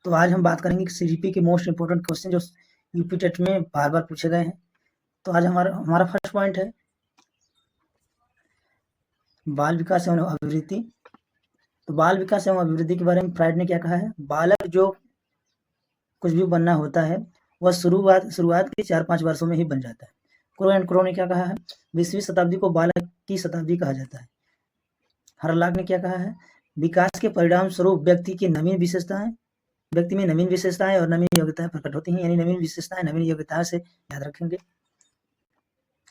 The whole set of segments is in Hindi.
तो आज हम बात करेंगे कि सीजीपी के मोस्ट इंपोर्टेंट क्वेश्चन जो यूपी टेट में बार बार पूछे गए हैं। तो आज हमारा फर्स्ट पॉइंट है बाल विकास एवं अभिवृद्धि। तो बाल विकास एवं अभिवृद्धि के बारे में फ्राइड ने क्या कहा है, बालक जो कुछ भी बनना होता है वह शुरुआत के 4-5 वर्षों में ही बन जाता है। क्रो एंड क्रो ने क्या कहा है, 20वीं शताब्दी को बालक की शताब्दी कहा जाता है। हरलाक ने क्या कहा है, विकास के परिणाम स्वरूप व्यक्ति में नवीन विशेषताएं और नवीन योग्यताएं प्रकट होती हैं, यानी नवीन विशेषताएं नवीन योग्यताएं से याद रखेंगे।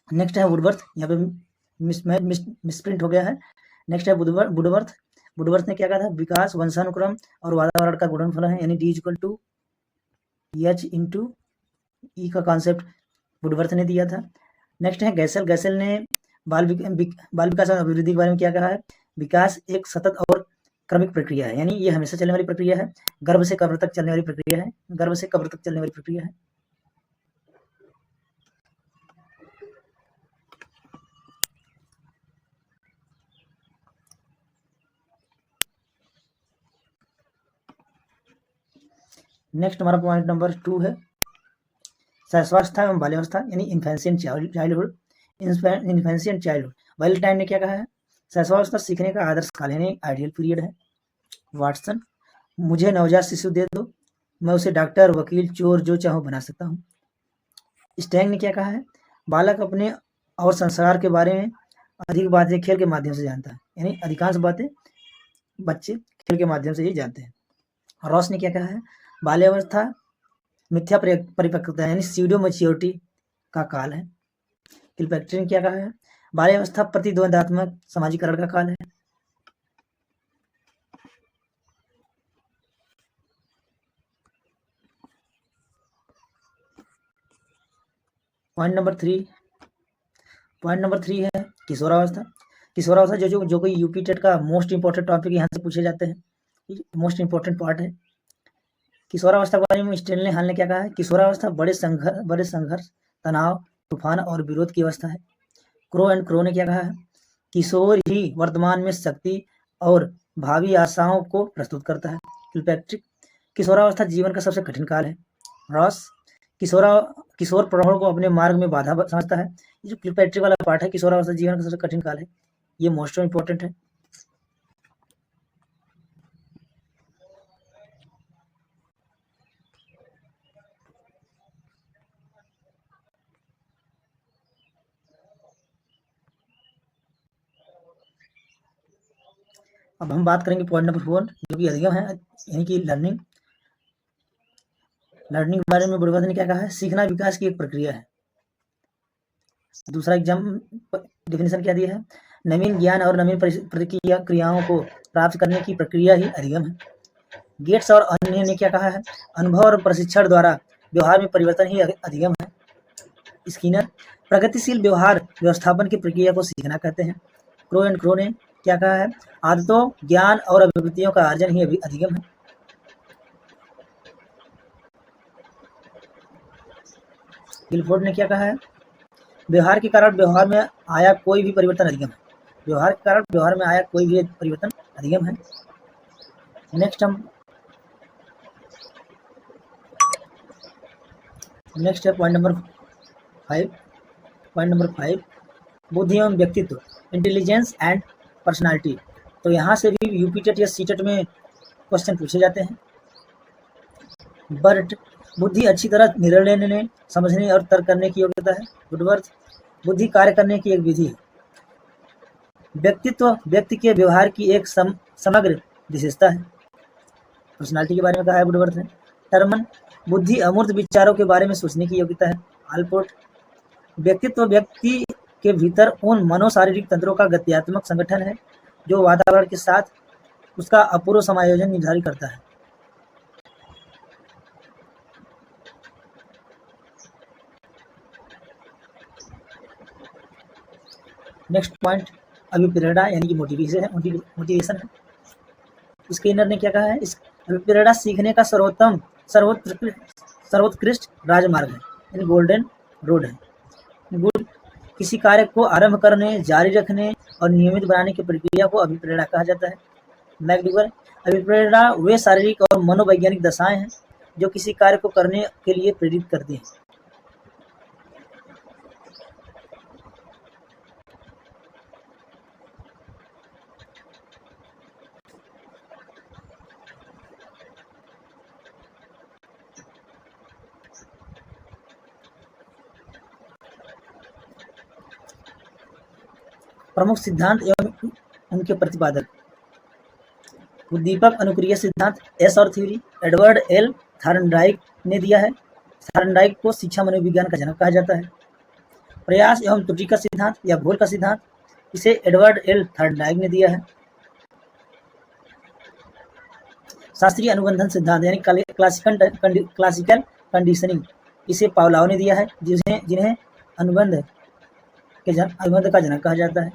नेक्स्ट है वुडवर्थ, यहाँ पे मिसप्रिंट हो गया है। नेक्स्ट है वुडवर्थ ने क्या कहा था, विकास वंशानुक्रम और वातावरण का गुणनफल है, यानी D = H × E का कॉन्सेप्ट वुडवर्थ ने दिया था। नेक्स्ट है गैसेल ने बाल विकास और अभिवृद्धि के बारे में क्या कहा है, विकास एक सतत और क्रमिक प्रक्रिया है, यानी ये हमेशा चलने वाली प्रक्रिया है, गर्भ से कब्र तक चलने वाली प्रक्रिया है। नेक्स्ट हमारा पॉइंट नंबर 2 है शैशवावस्था एवं बाल्यावस्था, यानी इन्फेंशियंट चाइल्डहुड। वैलेंटाइन ने क्या कहा है, शैशवावस्था सीखने का आदर्श काल यानी आइडियल पीरियड है। वाटसन, मुझे नवजात शिशु दे दो, मैं उसे डॉक्टर, वकील, चोर जो चाहूँ बना सकता हूँ। स्टैंग ने क्या कहा है, बालक अपने और संस्कार के बारे में अधिक बातें खेल के माध्यम से जानता है, यानी अधिकांश बातें बच्चे खेल के माध्यम से ही जानते हैं। रॉस ने क्या कहा है, बाल्यावस्था मिथ्या परिपक्वता यानी स्यूडो मैच्योरिटी का काल है। किलपैट्री ने क्या कहा है, बाल्यावस्था प्रतिद्वंदात्मक समाजीकरण का काल है। पॉइंट नंबर 3 है किशोरावस्था जो कोई यूपी टेट का मोस्ट इंपोर्टेंट टॉपिक यहाँ से पूछे जाते हैं, मोस्ट इंपोर्टेंट पार्ट है। किशोरावस्था के बारे में स्टेनले हॉल ने क्या कहा है, किशोरावस्था बड़े संघर्ष, तनाव, तूफान और विरोध की अवस्था है। क्रो एंड क्रो ने क्या कहा है, किशोर ही वर्तमान में शक्ति और भावी आशाओं को प्रस्तुत करता है। किलपैट्रिक, किशोरावस्था जीवन का सबसे कठिन काल है। रॉस, किशोर प्रौढ़ को अपने मार्ग में बाधा समझता है। ये जो किलपैट्रिक वाला पार्ट है, किशोरावस्था जीवन का सबसे कठिन काल है, ये मोस्ट इंपोर्टेंट है। अब हम बात करेंगे पॉइंट नंबर 4 जो कि अधिगम है, यानी कि लर्निंग के बारे में वुडवर्थ ने क्या कहा है, सीखना विकास की एक प्रक्रिया है। दूसरा एग्जाम डेफिनेशन क्या दिया है, नवीन ज्ञान और नवीन क्रियाओं को प्राप्त करने की प्रक्रिया ही अधिगम है। गेट्स और अन्य ने क्या कहा है, अनुभव और प्रशिक्षण द्वारा व्यवहार में परिवर्तन ही अधिगम है। स्किनर, प्रगतिशील व्यवहार व्यवस्थापन की प्रक्रिया को सीखना कहते हैं। क्रो एंड क्रो ने क्या कहा है, आदतों, ज्ञान और अभिवृत्तियों का अर्जन ही अधिगम है। गिलफोर्ड ने क्या कहा है, व्यवहार के कारण व्यवहार में आया कोई भी परिवर्तन अधिगम है। व्यवहार के कारण व्यवहार में आया कोई भी परिवर्तन अधिगम है। नेक्स्ट है पॉइंट नंबर 5 बुद्धि एवं व्यक्तित्व, इंटेलिजेंस एंड पर्सनालिटी। तो यहाँ से भी यूपी टेट या सीटेट में क्वेश्चन पूछे जाते हैं। बर्ट, बुद्धि अच्छी तरह निर्णय लेने, समझने और तर्क करने की योग्यता है। वुडवर्थ, बुद्धि कार्य करने की एक विधि है। व्यक्तित्व व्यक्ति के व्यवहार की एक समग्र विशेषता है। पर्सनालिटी के बारे में कहा है वुडवर्थ ने। टर्मन, बुद्धि अमूर्त विचारों के बारे में सोचने की योग्यता है। आलपोर्ट, व्यक्तित्व व्यक्ति के भीतर उन मनोशारीरिक तंत्रों का गत्यात्मक संगठन है जो वातावरण के साथ उसका अपूर्व समायोजन निर्धारित करता है। नेक्स्ट पॉइंट अभिप्रेरणा यानी कि मोटिवेशन है। स्किनर ने क्या कहा है, अभिप्रेरणा सीखने का सर्वोत्कृष्ट राजमार्ग है, यानी गोल्डन रोड है। गुड, किसी कार्य को आरंभ करने, जारी रखने और नियमित बनाने की प्रक्रिया को अभिप्रेरणा कहा जाता है। मैकडूगल, अभिप्रेरणा वे शारीरिक और मनोवैज्ञानिक दशाएं हैं जो किसी कार्य को करने के लिए प्रेरित करती हैं। प्रमुख सिद्धांत एवं उनके प्रतिपादक। उद्दीपक अनुक्रिया सिद्धांत, एस और थ्योरी, एडवर्ड एल थॉर्नडाइक ने दिया है। थॉर्नडाइक को शिक्षा मनोविज्ञान का जनक कहा जाता है। प्रयास एवं त्रुटि का सिद्धांत या भूल का सिद्धांत, इसे एडवर्ड एल थॉर्नडाइक ने दिया है। शास्त्रीय अनुबंधन सिद्धांत यानी क्लासिकल कंडीशनिंग, इसे पावलोव ने दिया है, जिन्हें अनुबंध का जनक कहा जाता है।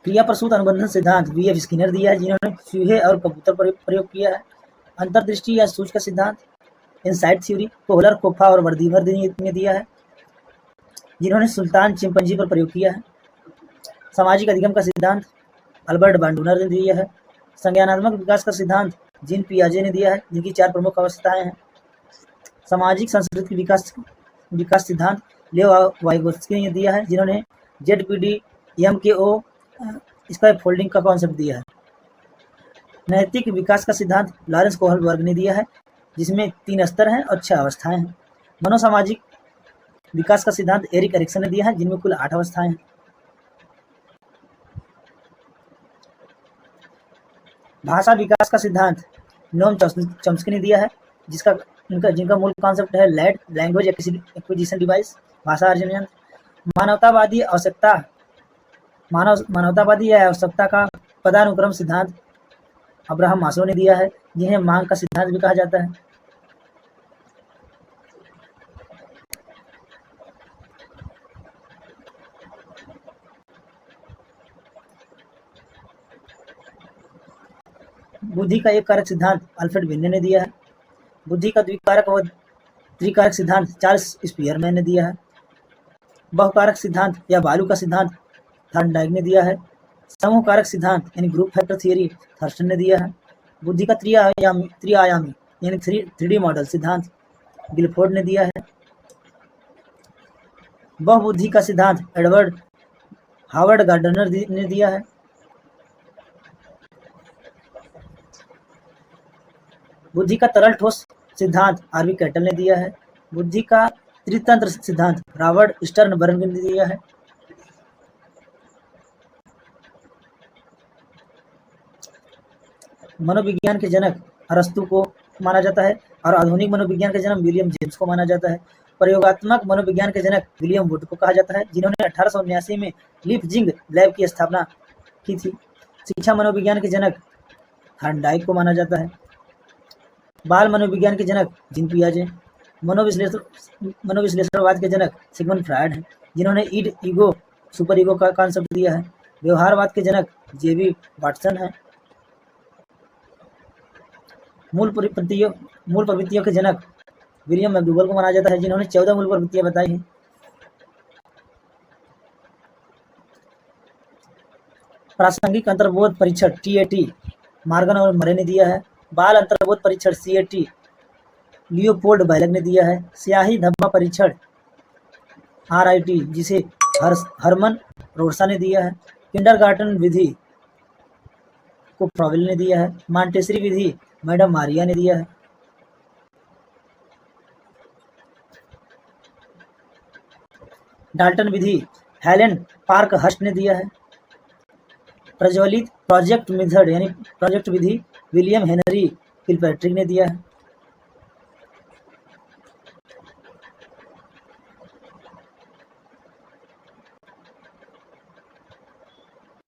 क्रिया प्रसूत अनुबंधन सिद्धांत वी.एफ. स्किनर दिया है, जिन्होंने चूहे और कबूतर पर प्रयोग किया है। अंतर्दृष्टि या सूच का सिद्धांत इनसाइट थ्योरी कोहलर, कोफा और वर्दीवर ने दिया है, जिन्होंने सुल्तान चिंपैंजी पर प्रयोग किया है। सामाजिक अधिगम का सिद्धांत अल्बर्ट बांडूनर ने दिया है। संज्ञानात्मक विकास का सिद्धांत जीन पियाजे ने दिया है, जिनकी 4 प्रमुख अवस्थाएं हैं। सामाजिक सांस्कृतिक विकास सिद्धांत लेव वाइगोत्स्की ने दिया है, जिन्होंने ZPD-MKO स्क्वायर फोल्डिंग का कॉन्सेप्ट दिया है। नैतिक विकास का सिद्धांत लॉरेंस कोहलबर्ग ने दिया है, जिसमें 3 स्तर हैं और 6 अवस्थाएं हैं। मनोसामाजिक विकास का सिद्धांत एरिक एरिक्सन ने दिया है, जिनमें कुल 8 अवस्थाएं हैं। भाषा विकास का सिद्धांत नोम चॉम्स्की ने दिया है, जिनका मूल कॉन्सेप्ट है लैड, लैंग्वेज एक्विजिशन डिवाइस, भाषा अर्जन यंत्र। मानवतावादी या आवश्यकता का पदानुक्रम सिद्धांत अब्राहम मास्लो ने दिया है, जिन्हें मांग का सिद्धांत भी कहा जाता है। बुद्धि का एक कारक सिद्धांत अल्फ्रेड बिन्ने ने दिया है। बुद्धि का द्विकारक व त्रिकारक सिद्धांत चार्ल्स स्पीयरमैन ने दिया है। बहुकारक सिद्धांत या बालू का सिद्धांत थॉर्नडाइक ने दिया है। समूह कारक सिद्धांत यानी ग्रुप फैक्टर थियरी थर्स्टन ने दिया है। बुद्धि का त्रिआयामी यानी 3D मॉडल सिद्धांत गिलफोर्ड ने दिया है। बहुबुद्धि का सिद्धांत एडवर्ड हावर्ड गार्डनर ने दिया है। बुद्धि का तरल ठोस सिद्धांत आरवी कैटल ने दिया है। बुद्धि का त्रितंत्र सिद्धांत रॉबर्ट स्टर्नबर्ग ने दिया है। मनोविज्ञान के जनक अरस्तु को माना जाता है और आधुनिक मनोविज्ञान के जनक विलियम जेम्स को माना जाता है। प्रयोगात्मक मनोविज्ञान के जनक विलियम वुड को कहा जाता है, जिन्होंने 1879 में लीपजिंग लैब की स्थापना की थी। शिक्षा मनोविज्ञान के जनक थॉर्नडाइक को माना जाता है। बाल मनोविज्ञान के जनक जीन पियाजे। मनोविश्लेषणवाद के जनक सिगमंड फ्रायड हैं, जिन्होंने ईड, ईगो, सुपर ईगो का कॉन्सेप्ट दिया है। व्यवहारवाद के जनक जेबी वाटसन हैं। मूल प्रवृत्तियों के जनक विलियम मैकडूगल को माना जाता है, जिन्होंने 14 मूल प्रवृत्तियां बताई हैं। प्रासंगिक अंतर्बोध परीक्षण TAT मॉर्गन और मरे ने दिया है। बाल अंतर्बोध परीक्षण CAT लियोपोल्ड बैलक ने दिया है। स्याही धब्बा परीक्षण RIT जिसे हरमन रोड्सा ने दिया है। किंडरगार्टन विधि को फ्रॉवेल ने दिया है। मॉन्टेसरी विधि मैडम मारिया ने दिया है। डाल्टन विधि हेलेन पार्कहर्स्ट ने दिया है। प्रज्वलित प्रोजेक्ट मेथड यानी प्रोजेक्ट विधि विलियम हेनरी किलपैट्रिक ने दिया है।